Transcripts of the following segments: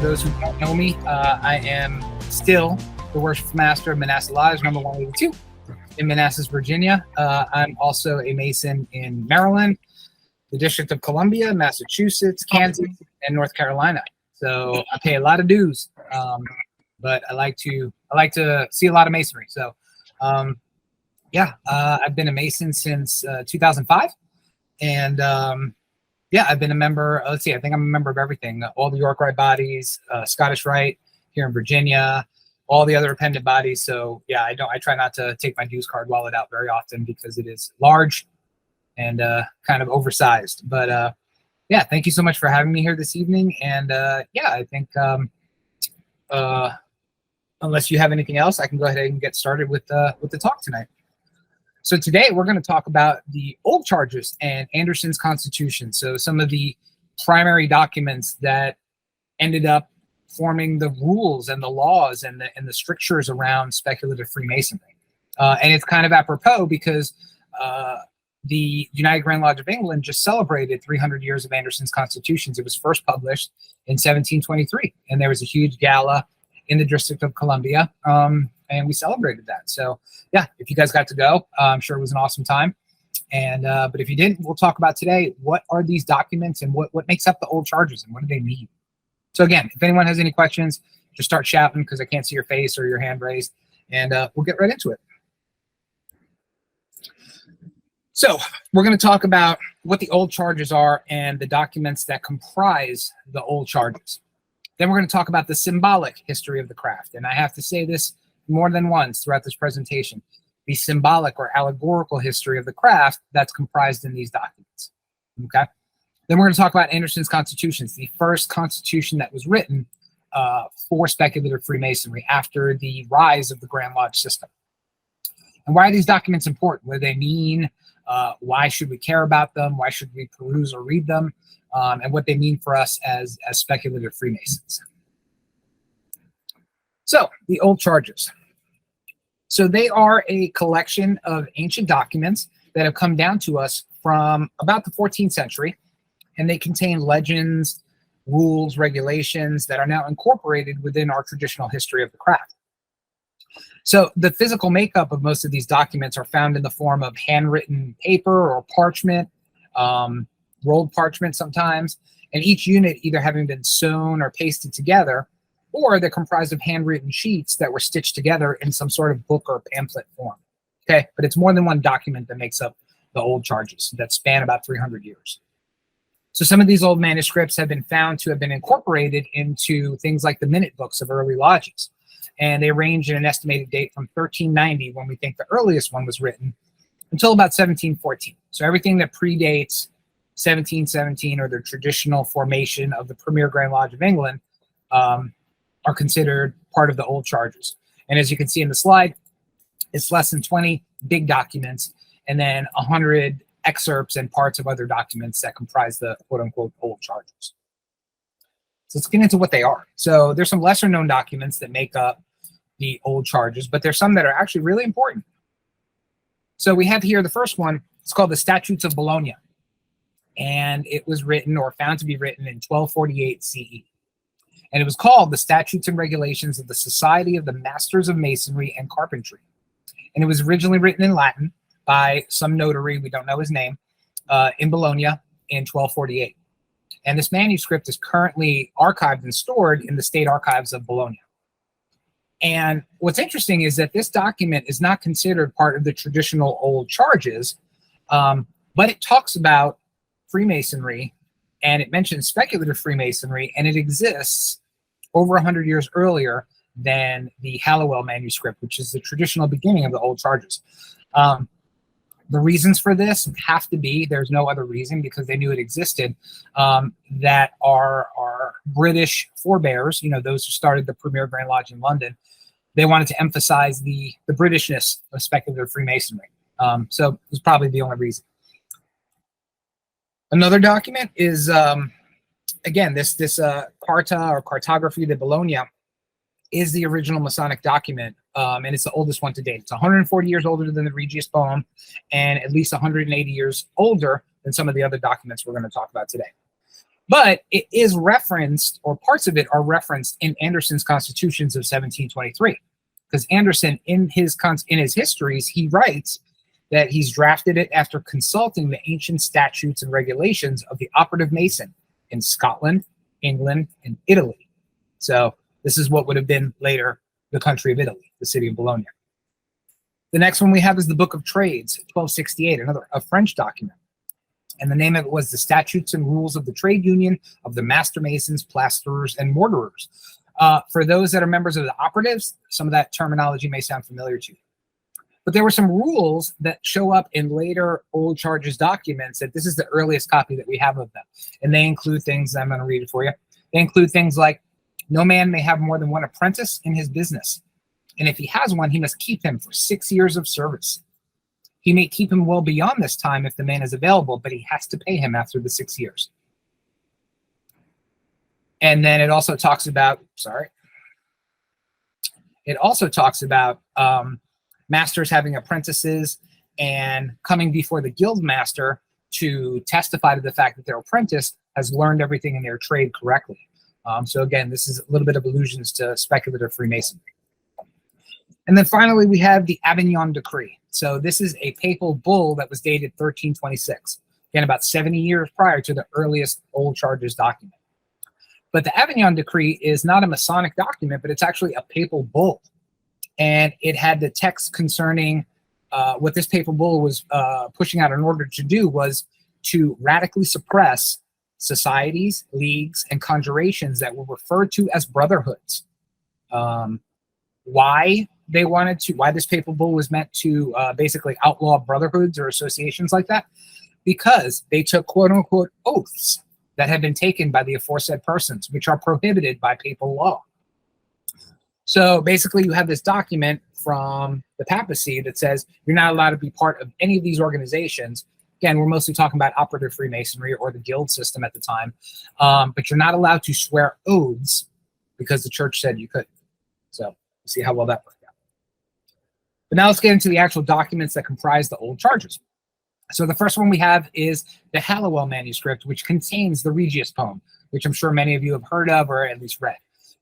those who don't know me, I am still the Worshipful Master of Manasseh Lodge, number 182 in Manasseh, Virginia. I'm also a Mason in Maryland, the District of Columbia, Massachusetts, Kansas, and North Carolina. So I pay a lot of dues, but I like to see a lot of Masonry. So I've been a Mason since 2005, and I've been a member. I think I'm a member of everything. All the York Rite bodies, Scottish Rite here in Virginia, all the other appendant bodies. So yeah, I try not to take my dues card wallet out very often because it is large and kind of oversized. But thank you so much for having me here this evening. And I think unless you have anything else, I can go ahead and get started with the talk tonight. So today we're going to talk about the old charges and Anderson's Constitution. So some of the primary documents that ended up forming the rules and the laws and the strictures around speculative Freemasonry. And it's kind of apropos because the United Grand Lodge of England just celebrated 300 years of Anderson's Constitutions. It was first published in 1723, and there was a huge gala in the District of Columbia, and we celebrated that. So yeah, if you guys got to go, I'm sure it was an awesome time. And but if you didn't, we'll talk about today, what are these documents and what makes up the old charges and what do they mean? So again, if anyone has any questions, just start shouting because I can't see your face or your hand raised, and we'll get right into it. So we're going to talk about what the old charges are and the documents that comprise the old charges. Then we're going to talk about the symbolic history of the craft. And I have to say this more than once throughout this presentation, the symbolic or allegorical history of the craft that's comprised in these documents. Okay. Then we're going to talk about Anderson's Constitutions, the first constitution that was written for speculative Freemasonry after the rise of the Grand Lodge system. And why are these documents important? What do they mean? Why should we care about them? Why should we peruse or read them? And what they mean for us as speculative Freemasons. So the old charges. So they are a collection of ancient documents that have come down to us from about the 14th century, and they contain legends, rules, regulations that are now incorporated within our traditional history of the craft. So the physical makeup of most of these documents are found in the form of handwritten paper or parchment, rolled parchment sometimes, and each unit either having been sewn or pasted together, or they're comprised of handwritten sheets that were stitched together in some sort of book or pamphlet form. Okay, but it's more than one document that makes up the old charges that span about 300 years. So some of these old manuscripts have been found to have been incorporated into things like the minute books of early lodges. And they range in an estimated date from 1390, when we think the earliest one was written, until about 1714. So everything that predates 1717 or the traditional formation of the premier Grand Lodge of England are considered part of the old charges. And as you can see in the slide, it's less than 20 big documents and then 100 excerpts and parts of other documents that comprise the quote-unquote old charges. So let's get into what they are. So there's some lesser known documents that make up the old charges, but there's some that are actually really important. So we have here the first one. It's called the Statutes of Bologna, and it was written or found to be written in 1248 CE. And it was called the Statutes and Regulations of the Society of the Masters of Masonry and Carpentry. And it was originally written in Latin by some notary, we don't know his name, in Bologna in 1248. And this manuscript is currently archived and stored in the State Archives of Bologna. And what's interesting is that this document is not considered part of the traditional old charges, but it talks about Freemasonry, and it mentions speculative Freemasonry, and it exists over 100 years earlier than the Halliwell manuscript, which is the traditional beginning of the old charges. The reasons for this have to be, there's no other reason because they knew it existed, that our British forebears, those who started the premier Grand Lodge in London, they wanted to emphasize the Britishness of speculative Freemasonry. So it was probably the only reason. Another document is, again, this Carta or Cartography de Bologna is the original Masonic document, and it's the oldest one to date. It's 140 years older than the Regius Poem, and at least 180 years older than some of the other documents we're going to talk about today. But it is referenced, or parts of it are referenced in Anderson's Constitutions of 1723. Because Anderson, in his histories, he writes that he's drafted it after consulting the ancient statutes and regulations of the operative Mason in Scotland, England, and Italy. So this is what would have been later the country of Italy, the city of Bologna. The next one we have is the Book of Trades, 1268, a French document. And the name of it was the Statutes and Rules of the Trade Union of the Master Masons, Plasterers, and Mortarers. For those that are members of the Operatives, some of that terminology may sound familiar to you. But there were some rules that show up in later old charges documents that this is the earliest copy that we have of them. And they include things, I'm going to read it for you. They include things like, no man may have more than one apprentice in his business. And if he has one, he must keep him for 6 years of service. He may keep him well beyond this time if the man is available, but he has to pay him after the 6 years. And then it also talks about, masters having apprentices and coming before the guild master to testify to the fact that their apprentice has learned everything in their trade correctly. So again, this is a little bit of allusions to speculative Freemasonry. And then finally, we have the Avignon Decree. So this is a papal bull that was dated 1326, again, about 70 years prior to the earliest old charges document. But the Avignon Decree is not a Masonic document, but it's actually a papal bull. And it had the text concerning what this papal bull was pushing out in order to do was to radically suppress societies, leagues, and conjurations that were referred to as brotherhoods. Why this papal bull was meant to basically outlaw brotherhoods or associations like that? Because they took quote-unquote oaths that had been taken by the aforesaid persons, which are prohibited by papal law. So basically you have this document from the papacy that says you're not allowed to be part of any of these organizations. Again, we're mostly talking about operative Freemasonry or the guild system at the time. But you're not allowed to swear oaths because the church said you could. So we'll see how well that worked out. But now let's get into the actual documents that comprise the old charges. So the first one we have is the Hallowell manuscript, which contains the Regius poem, which I'm sure many of you have heard of or at least read.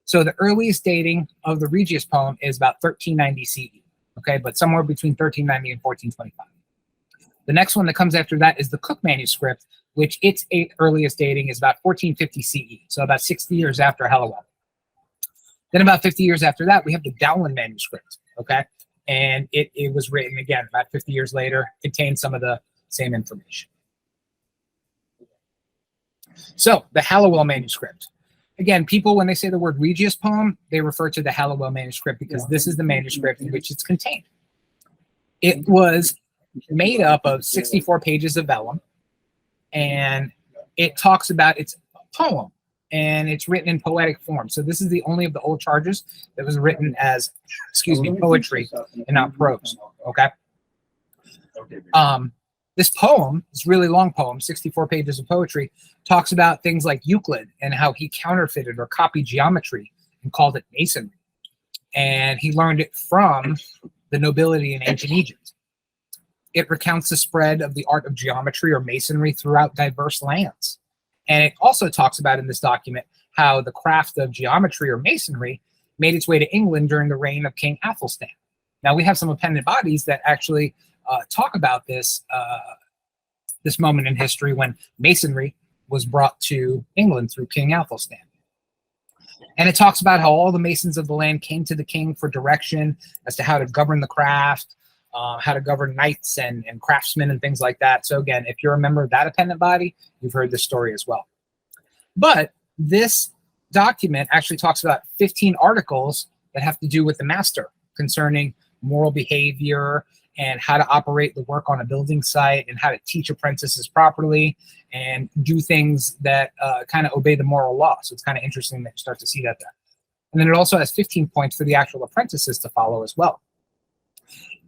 So the earliest dating of the Regius poem is about 1390 CE, okay, but somewhere between 1390 and 1425. The next one that comes after that is the Cook manuscript, which its earliest dating is about 1450 CE, so about 60 years after Hallowell. Then about 50 years after that, we have the Dowland manuscript, okay, and it was written, again, about 50 years later, contains some of the same information. So the Hallowell manuscript. Again, people, when they say the word Regius poem, they refer to the Hallowell manuscript because this is the manuscript in which it's contained. It was made up of 64 pages of vellum, and it talks about its poem, and it's written in poetic form. So this is the only of the old charges that was written as, poetry and not prose, okay? This poem, this really long poem, 64 pages of poetry, talks about things like Euclid and how he counterfeited or copied geometry and called it masonry. And he learned it from the nobility in ancient Egypt. It recounts the spread of the art of geometry or masonry throughout diverse lands. And it also talks about in this document how the craft of geometry or masonry made its way to England during the reign of King Athelstan. Now, we have some appended bodies that actually talk about this moment in history when masonry was brought to England through King Athelstan. And it talks about how all the masons of the land came to the king for direction as to how to govern the craft, how to govern knights and craftsmen and things like that. So again, if you're a member of that appendant body, you've heard this story as well. But this document actually talks about 15 articles that have to do with the master concerning moral behavior and how to operate the work on a building site and how to teach apprentices properly and do things that kind of obey the moral law. So it's kind of interesting that you start to see that there. And then it also has 15 points for the actual apprentices to follow as well.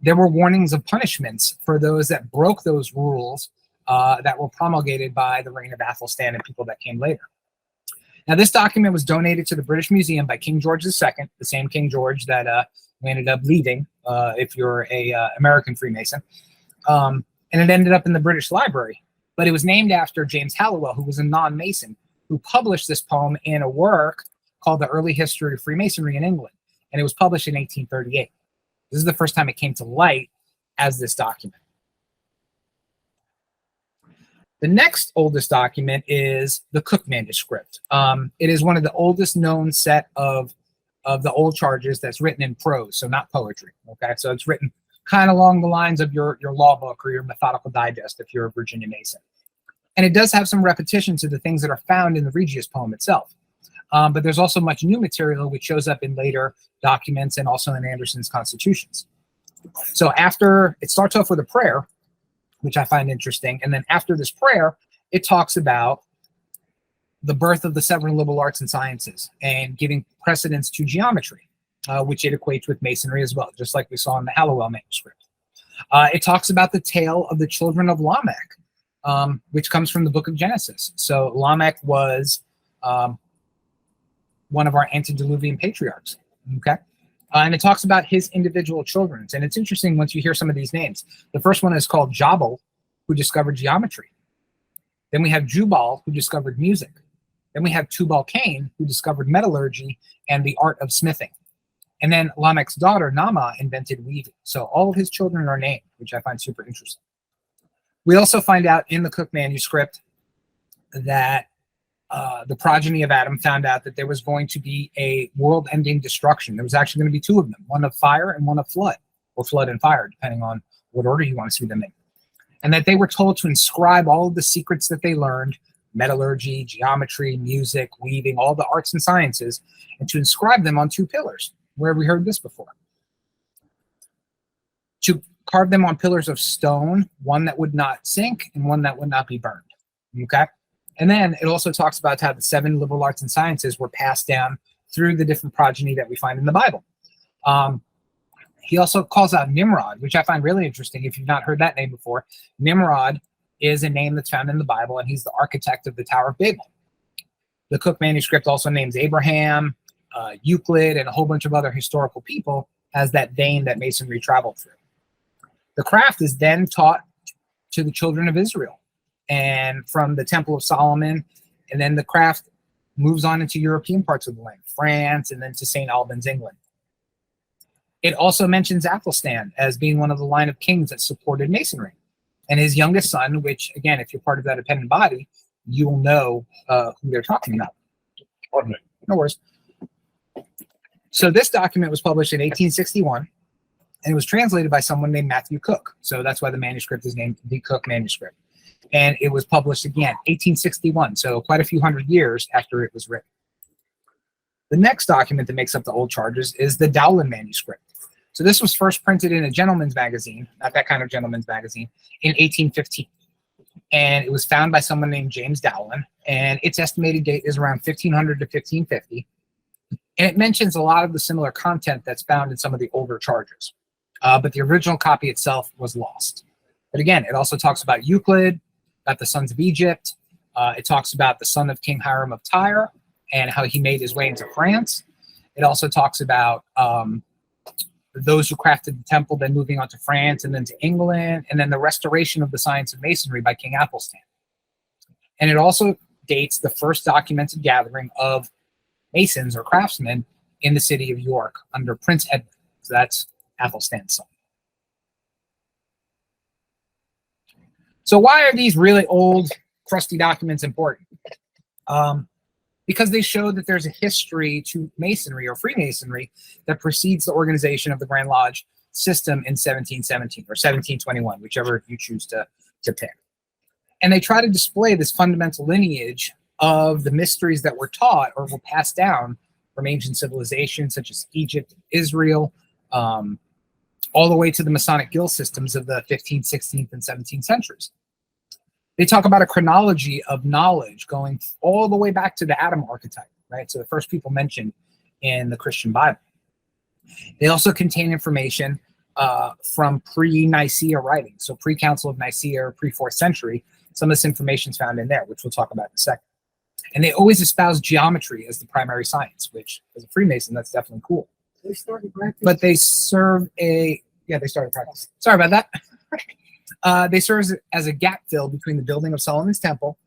There were warnings of punishments for those that broke those rules that were promulgated by the reign of Athelstan and people that came later. Now, this document was donated to the British Museum by King George II, the same King George that we ended up leaving if you're a American Freemason. And it ended up in the British Library. But it was named after James Hallowell, who was a non-Mason, who published this poem in a work called The Early History of Freemasonry in England. And it was published in 1838. This is the first time it came to light as this document. The next oldest document is the Cook manuscript. It is one of the oldest known set of the old charges that's written in prose, so not poetry. Okay, so it's written kind of along the lines of your law book or your methodical digest if you're a Virginia Mason. And it does have some repetition to the things that are found in the Regius poem itself. But there's also much new material which shows up in later documents and also in Anderson's constitutions. So after, it starts off with a prayer, which I find interesting. And then after this prayer, it talks about the birth of the several liberal arts and sciences and giving precedence to geometry, which it equates with masonry as well, just like we saw in the Hallowell manuscript. It talks about the tale of the children of Lamech, which comes from the book of Genesis. So Lamech was one of our antediluvian patriarchs, okay? And it talks about his individual children. And it's interesting once you hear some of these names. The first one is called Jabal, who discovered geometry. Then we have Jubal, who discovered music. Then we have Tubal-Cain, who discovered metallurgy and the art of smithing. And then Lamech's daughter, Nama, invented weaving. So all of his children are named, which I find super interesting. We also find out in the Cook manuscript that the progeny of Adam found out that there was going to be a world-ending destruction. There was actually going to be two of them, one of fire and one of flood, or flood and fire, depending on what order you want to see them in. And that they were told to inscribe all of the secrets that they learned, metallurgy, geometry, music, weaving, all the arts and sciences, and to inscribe them on two pillars. Where have we heard this before? To carve them on pillars of stone, one that would not sink and one that would not be burned. Okay? And then it also talks about how the 7 liberal arts and sciences were passed down through the different progeny that we find in the Bible. He also calls out Nimrod, which I find really interesting if you've not heard that name before. Nimrod is a name that's found in the Bible, and he's the architect of the Tower of Babel. The Cook manuscript also names Abraham, Euclid, and a whole bunch of other historical people as that vein that Masonry traveled through. The craft is then taught to the children of Israel, and from the Temple of Solomon, and then the craft moves on into European parts of the land, France, and then to St. Albans, England. It also mentions Athelstan as being one of the line of kings that supported Masonry. And his youngest son, which, again, if you're part of that appendant body, you will know who they're talking about. No worries. So this document was published in 1861, and it was translated by someone named Matthew Cook. So that's why the manuscript is named the Cook manuscript. And it was published again, 1861, so quite a few hundred years after it was written. The next document that makes up the old charges is the Dowland manuscript. So this was first printed in a gentleman's magazine, not that kind of gentleman's magazine, in 1815. And it was found by someone named James Dowland, and its estimated date is around 1500 to 1550. And it mentions a lot of the similar content that's found in some of the older charges. But the original copy itself was lost. But again, it also talks about Euclid, about the sons of Egypt. It talks about the son of King Hiram of Tyre and how he made his way into France. It also talks about those who crafted the temple, then moving on to France and then to England, and then the restoration of the science of masonry by King Athelstan. And it also dates the first documented gathering of masons or craftsmen in the city of York under Prince Edward. So that's Athelstan's son. So why are these really old, crusty documents important? Because they show that there's a history to masonry or Freemasonry that precedes the organization of the Grand Lodge system in 1717 or 1721, whichever you choose to pick. And they try to display this fundamental lineage of the mysteries that were taught or were passed down from ancient civilizations such as Egypt, Israel, all the way to the Masonic guild systems of the 15th, 16th, and 17th centuries. They talk about a chronology of knowledge going all the way back to the Adam archetype, right? So the first people mentioned in the Christian Bible. They also contain information from pre-Nicaea writings, so pre-Council of Nicaea or pre-4th century. Some of this information is found in there, which we'll talk about in a second. And they always espouse geometry as the primary science, which as a Freemason, that's definitely cool. They started practice. But they serve they started practice. Sorry about that. They serve as a gap fill between the building of Solomon's temple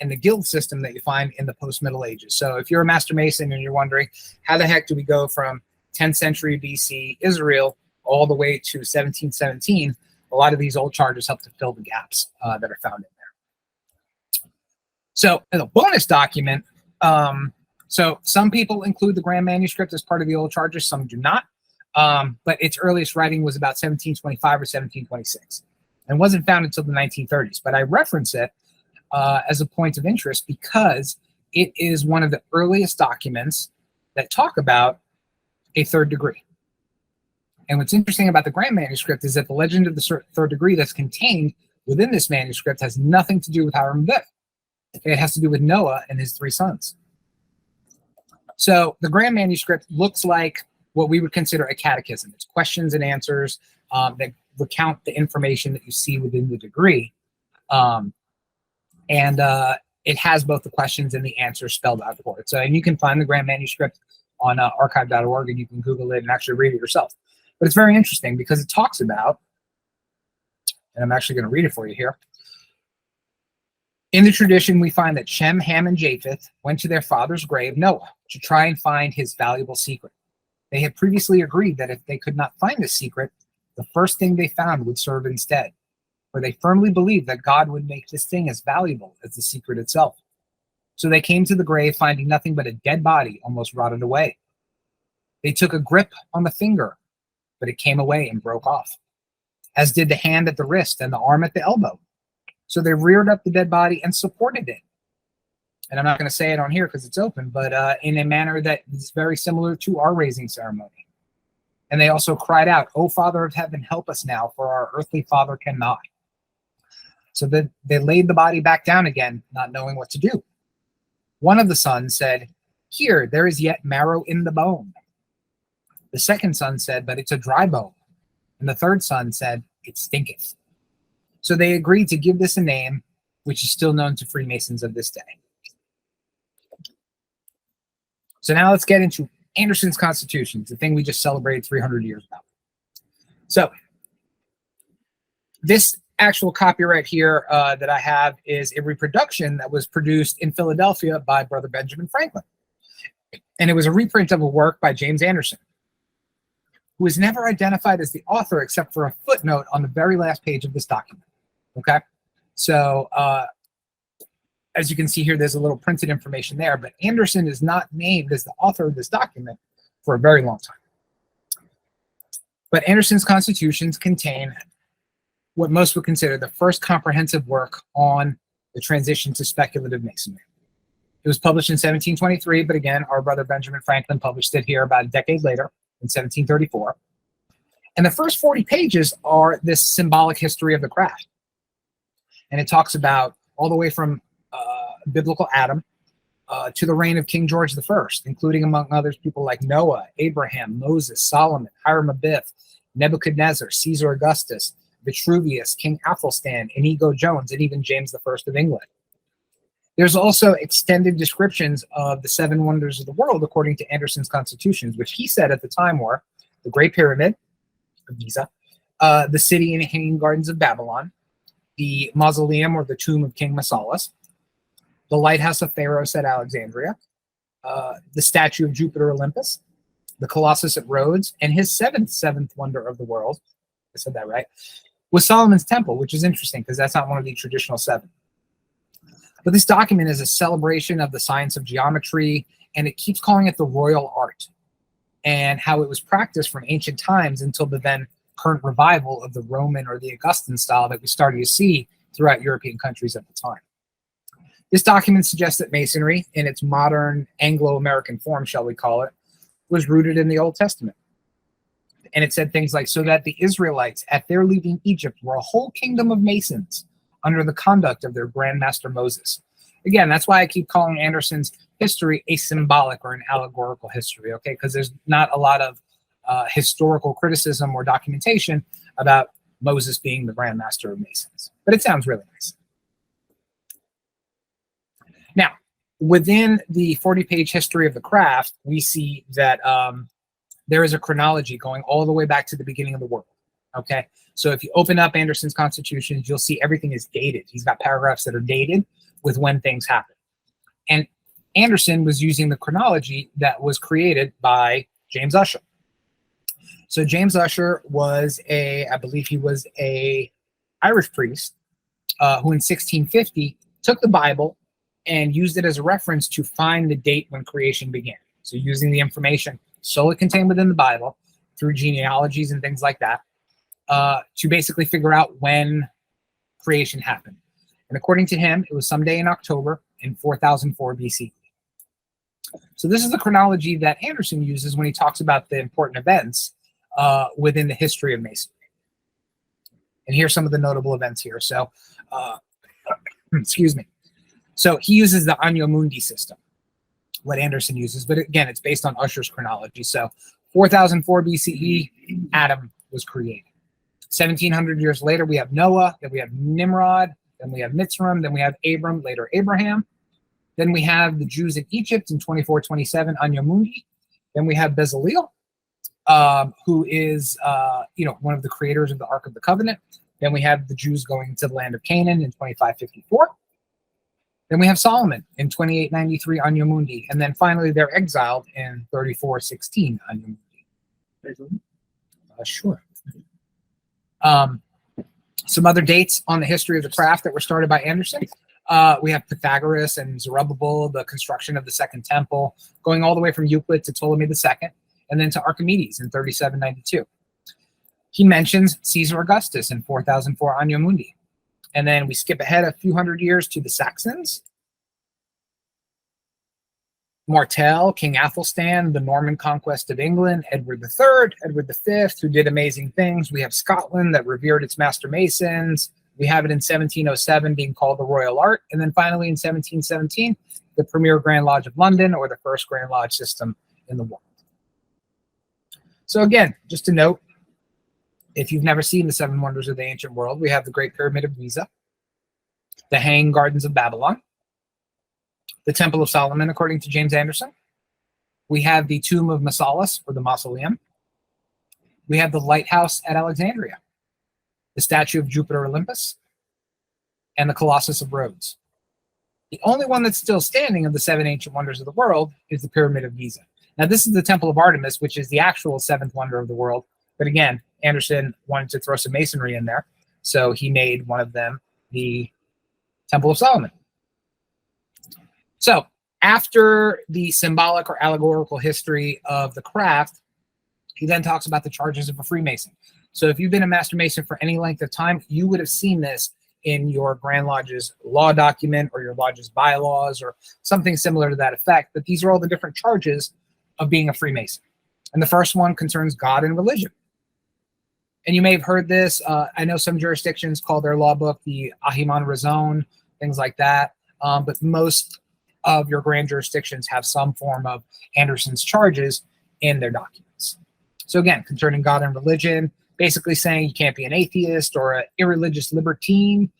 in the guild system that you find in the post-Middle Ages. So if you're a Master Mason and you're wondering, how the heck do we go from 10th century BC Israel all the way to 1717, a lot of these old charters help to fill the gaps that are found in there. So in a bonus document, so some people include the Grand Manuscript as part of the old charters, some do not. But its earliest writing was about 1725 or 1726 and wasn't found until the 1930s. But I reference it as a point of interest because it is one of the earliest documents that talk about a third degree. And what's interesting about the Grand Manuscript is that the legend of the third degree that's contained within this manuscript has nothing to do with Hiram Abiff. It has to do with Noah and his 3 sons. So the Grand Manuscript looks like what we would consider a catechism. It's questions and answers that recount the information that you see within the degree. It has both the questions and the answers spelled out for it. So, and you can find the Grand Manuscript on archive.org, and you can Google it and actually read it yourself. But it's very interesting because it talks about, and I'm actually going to read it for you here. In the tradition, we find that Shem, Ham, and Japheth went to their father's grave, Noah, to try and find his valuable secret. They had previously agreed that if they could not find the secret, the first thing they found would serve instead, for they firmly believed that God would make this thing as valuable as the secret itself. So they came to the grave, finding nothing but a dead body almost rotted away. They took a grip on the finger, but it came away and broke off, as did the hand at the wrist and the arm at the elbow. So they reared up the dead body and supported it. And I'm not going to say it on here because it's open, but in a manner that is very similar to our raising ceremony. And they also cried out, "O Father of heaven, help us now, for our earthly father cannot." So they laid the body back down again, not knowing what to do. One of the sons said, "Here, there is yet marrow in the bone." The second son said, "But it's a dry bone." And the third son said, "It stinketh." So they agreed to give this a name, which is still known to Freemasons of this day. So now let's get into Anderson's Constitutions, the thing we just celebrated 300 years about. So this actual copyright here that I have is a reproduction that was produced in Philadelphia by Brother Benjamin Franklin. And it was a reprint of a work by James Anderson, who is never identified as the author except for a footnote on the very last page of this document. Okay, so as you can see here, there's a little printed information there, but Anderson is not named as the author of this document for a very long time. But Anderson's Constitutions contain what most would consider the first comprehensive work on the transition to speculative Masonry. It was published in 1723, but again, our brother Benjamin Franklin published it here about a decade later in 1734. And the first 40 pages are this symbolic history of the craft. And it talks about all the way from biblical Adam to the reign of King George I, including among others people like Noah, Abraham, Moses, Solomon, Hiram Abiff, Nebuchadnezzar, Caesar Augustus, Vitruvius, King Athelstan, Inigo Jones, and even James I of England. There's also extended descriptions of the 7 wonders of the world according to Anderson's Constitutions, which he said at the time were the Great Pyramid of Giza, the city and hanging gardens of Babylon, the mausoleum or the tomb of King Massalas, the lighthouse of Pharos at Alexandria, the statue of Jupiter Olympus, the Colossus at Rhodes, and his seventh wonder of the world, I said that right, was Solomon's Temple, which is interesting because that's not one of the traditional 7. But this document is a celebration of the science of geometry, and it keeps calling it the royal art, and how it was practiced from ancient times until the then current revival of the Roman or the Augustan style that we started to see throughout European countries at the time. This document suggests that Masonry, in its modern Anglo-American form, shall we call it, was rooted in the Old Testament. And it said things like, so that the Israelites at their leaving Egypt were a whole kingdom of Masons under the conduct of their Grand Master Moses. Again, that's why I keep calling Anderson's history a symbolic or an allegorical history, okay? Because there's not a lot of historical criticism or documentation about Moses being the Grand Master of Masons. But it sounds really nice. Now, within the 40-page history of the craft, we see that there is a chronology going all the way back to the beginning of the world, okay? So if you open up Anderson's Constitutions, you'll see everything is dated. He's got paragraphs that are dated with when things happen. And Anderson was using the chronology that was created by James Ussher. So James Ussher was I believe he was a Irish priest who in 1650 took the Bible and used it as a reference to find the date when creation began. So using the information solely contained within the Bible through genealogies and things like that to basically figure out when creation happened. And according to him, it was someday in October in 4004 BC. So this is the chronology that Anderson uses when he talks about the important events within the history of Masonry. And here's some of the notable events here. So, excuse me. So he uses the Anno Mundi system, what Anderson uses, but again, it's based on Ussher's chronology. So 4004 BCE, Adam was created. 1700 years later, we have Noah, then we have Nimrod, then we have Mitzrayim, then we have Abram, later Abraham. Then we have the Jews in Egypt in 2427, Anno Mundi. Then we have Bezalel, who is one of the creators of the Ark of the Covenant. Then we have the Jews going to the land of Canaan in 2554. Then we have Solomon in 2893 Anno Mundi. And then finally they're exiled in 3416 Anno Mundi. Sure. Some other dates on the history of the craft that were started by Anderson. We have Pythagoras and Zerubbabel, the construction of the Second Temple, going all the way from Euclid to Ptolemy II, and then to Archimedes in 3792. He mentions Caesar Augustus in 4004 Anno Mundi. And then we skip ahead a few hundred years to the Saxons. Martel, King Athelstan, the Norman conquest of England, Edward III, Edward V, who did amazing things. We have Scotland that revered its master masons. We have it in 1707 being called the Royal Art. And then finally in 1717, the premier Grand Lodge of London, or the first Grand Lodge system in the world. So again, just to note, if you've never seen the Seven Wonders of the Ancient World, we have the Great Pyramid of Giza, the Hanging Gardens of Babylon, the Temple of Solomon, according to James Anderson. We have the Tomb of Mausolus, or the Mausoleum. We have the Lighthouse at Alexandria, the statue of Jupiter Olympus, and the Colossus of Rhodes. The only one that's still standing of the seven ancient wonders of the world is the Pyramid of Giza. Now, this is the Temple of Artemis, which is the actual seventh wonder of the world. But again, Anderson wanted to throw some masonry in there, so he made one of them the Temple of Solomon. So after the symbolic or allegorical history of the craft, he then talks about the charges of a Freemason. So if you've been a Master Mason for any length of time, you would have seen this in your Grand Lodge's law document or your lodge's bylaws or something similar to that effect. But these are all the different charges of being a Freemason. And the first one concerns God and religion. And you may have heard this. I know some jurisdictions call their law book the Ahiman Razon, things like that. But most of your grand jurisdictions have some form of Anderson's charges in their documents. So again, concerning God and religion, basically saying you can't be an atheist or an irreligious libertine,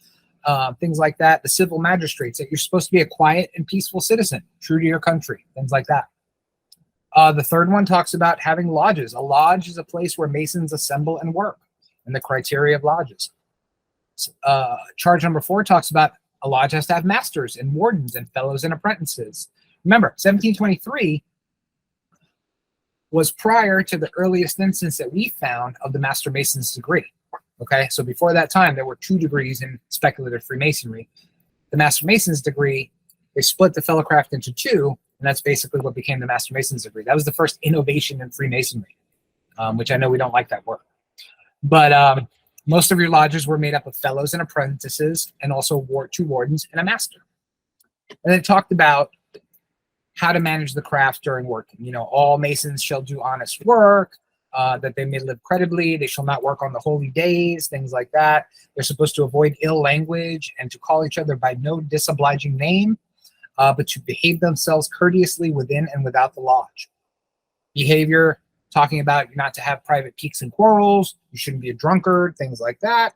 things like that. The civil magistrates, that you're supposed to be a quiet and peaceful citizen, true to your country, things like that. The third one talks about having lodges. A lodge is a place where Masons assemble and work, and the criteria of lodges. Charge number 4 talks about a lodge has to have masters and wardens and fellows and apprentices. Remember, 1723 was prior to the earliest instance that we found of the Master Mason's degree. Okay, so before that time, there were 2 degrees in speculative Freemasonry. The Master Mason's degree, they split the Fellowcraft into 2, and that's basically what became the Master Mason's degree. That was the first innovation in Freemasonry, which I know we don't like that word. But most of your lodges were made up of fellows and apprentices, and also 2 wardens and a master. And it talked about how to manage the craft during working. You know, all Masons shall do honest work, that they may live creditably. They shall not work on the holy days, things like that. They're supposed to avoid ill language and to call each other by no disobliging name, but to behave themselves courteously within and without the lodge. Behavior, talking about not to have private piques and quarrels. You shouldn't be a drunkard, things like that.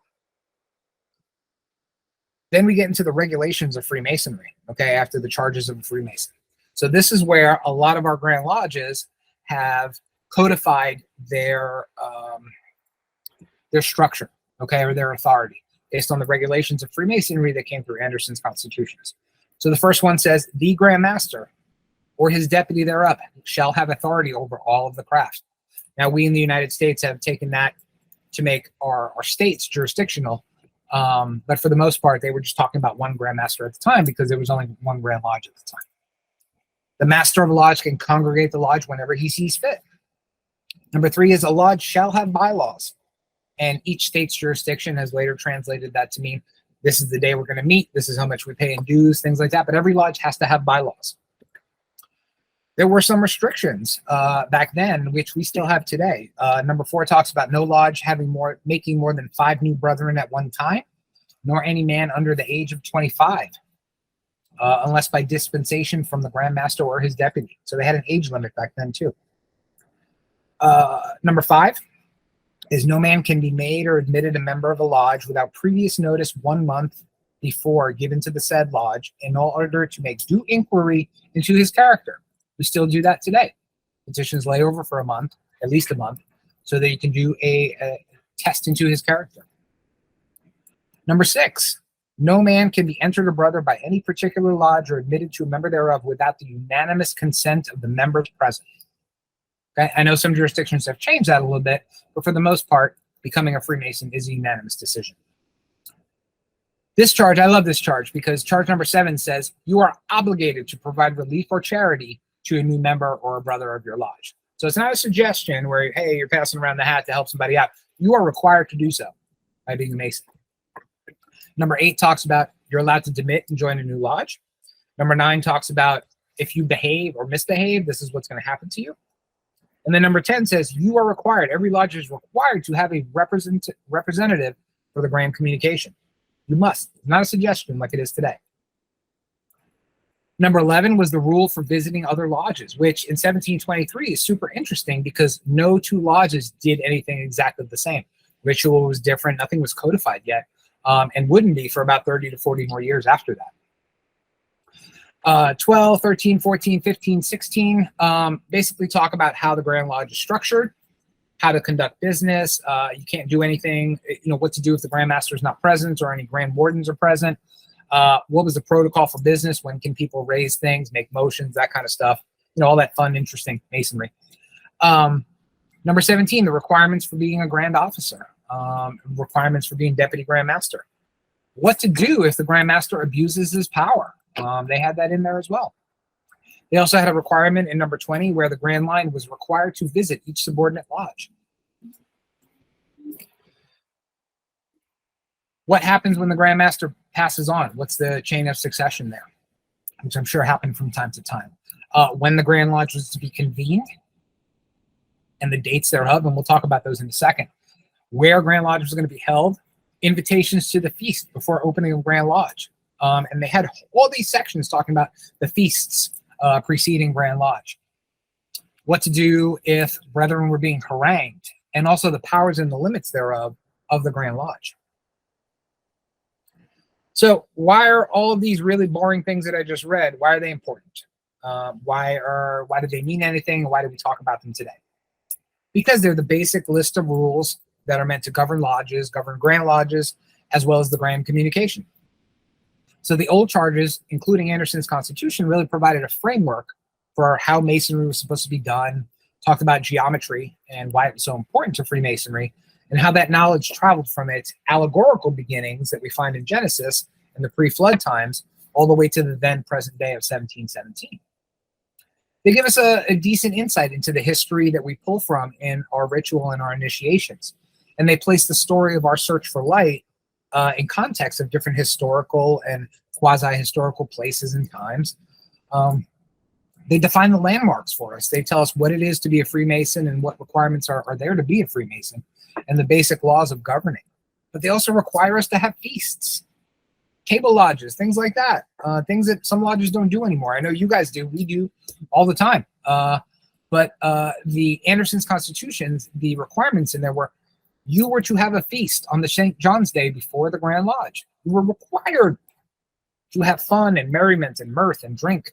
Then we get into the regulations of Freemasonry, okay, after the charges of a Freemason. So this is where a lot of our Grand Lodges have codified their structure, okay, or their authority based on the regulations of Freemasonry that came through Anderson's constitutions. So the first one says, the Grand Master or his deputy thereof shall have authority over all of the crafts. Now, we in the United States have taken that to make our states jurisdictional. But for the most part, they were just talking about one Grand Master at the time because there was only one Grand Lodge at the time. The Master of a Lodge can congregate the lodge whenever he sees fit. Number 3 is a lodge shall have bylaws. And each state's jurisdiction has later translated that to mean this is the day we're going to meet, this is how much we pay in dues, things like that. But every lodge has to have bylaws. There were some restrictions back then, which we still have today. Number 4 talks about no lodge making more than 5 new brethren at one time, nor any man under the age of 25, unless by dispensation from the Grand Master or his deputy. So they had an age limit back then too. Number 5 is no man can be made or admitted a member of a lodge without previous notice 1 month before given to the said lodge in order to make due inquiry into his character. We still do that today. Petitions lay over for a month, at least a month, so that you can do a test into his character. Number 6, no man can be entered a brother by any particular lodge or admitted to a member thereof without the unanimous consent of the members present. Okay? I know some jurisdictions have changed that a little bit, but for the most part, becoming a Freemason is a unanimous decision. This charge, I love this charge because charge number 7 says you are obligated to provide relief or charity to a new member or a brother of your lodge. So it's not a suggestion where, hey, you're passing around the hat to help somebody out. You are required to do so by being a Mason. Number 8 talks about you're allowed to demit and join a new lodge. Number 9 talks about if you behave or misbehave, this is what's going to happen to you. And then number 10 says you are required, every lodge is required to have a representative for the Grand Communication. You must. It's not a suggestion like it is today. Number 11 was the rule for visiting other lodges, which in 1723 is super interesting because no 2 lodges did anything exactly the same. Ritual was different. Nothing was codified yet, and wouldn't be for about 30 to 40 more years after that. 12, 13, 14, 15, 16 basically talk about how the Grand Lodge is structured, how to conduct business. You can't do anything, what to do if the Grand Master is not present or any Grand Wardens are present. What was the protocol for business? When can people raise things, make motions, that kind of stuff? All that fun, interesting Masonry. Number 17, the requirements for being a Grand Officer, requirements for being Deputy Grand Master. What to do if the Grand Master abuses his power? They had that in there as well. They also had a requirement in number 20 where the Grand Line was required to visit each subordinate lodge. What happens when the Grand Master passes on? What's the chain of succession there? Which I'm sure happened from time to time. When the Grand Lodge was to be convened and the dates thereof, and we'll talk about those in a second. Where Grand Lodge was going to be held, invitations to the feast before opening of Grand Lodge. And they had all these sections talking about the feasts preceding Grand Lodge. What to do if brethren were being harangued, and also the powers and the limits thereof of the Grand Lodge. So why are all of these really boring things that I just read, why are they important? Why do they mean anything? Why do we talk about them today? Because they're the basic list of rules that are meant to govern lodges, govern Grand Lodges, as well as the Grand Communication. So the old charges, including Anderson's Constitution, really provided a framework for how Masonry was supposed to be done, talked about geometry and why it was so important to Freemasonry, and how that knowledge traveled from its allegorical beginnings that we find in Genesis in the pre-flood times, all the way to the then present day of 1717. They give us a decent insight into the history that we pull from in our ritual and our initiations. And they place the story of our search for light in context of different historical and quasi-historical places and times. They define the landmarks for us. They tell us what it is to be a Freemason and what requirements are there to be a Freemason and the basic laws of governing. But they also require us to have feasts, table lodges, things like that, things that some lodges don't do anymore. I know you guys do. We do all the time. But the Anderson's Constitutions, the requirements in there were you were to have a feast on the St. John's Day before the Grand Lodge. You were required to have fun and merriment and mirth and drink.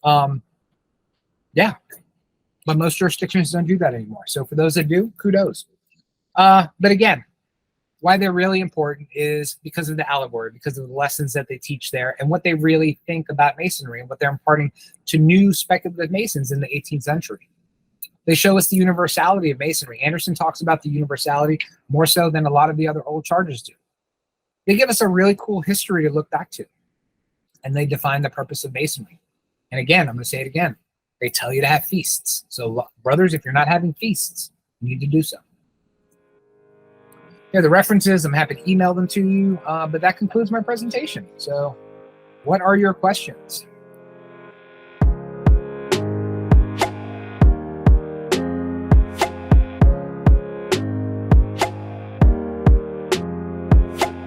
Yeah, but most jurisdictions don't do that anymore. So for those that do, kudos. But again, Why they're really important is because of the allegory, because of the lessons that they teach there, and what they really think about Masonry and what they're imparting to new speculative Masons in the 18th century. They show us the universality of Masonry. Anderson talks about the universality more so than a lot of the other old charges do. They give us a really cool history to look back to, and they define the purpose of Masonry. And again, I'm going to say it again. They tell you to have feasts. So brothers, if you're not having feasts, you need to do so. Here are the references. I'm happy to email them to you, but that concludes my presentation. So what are your questions?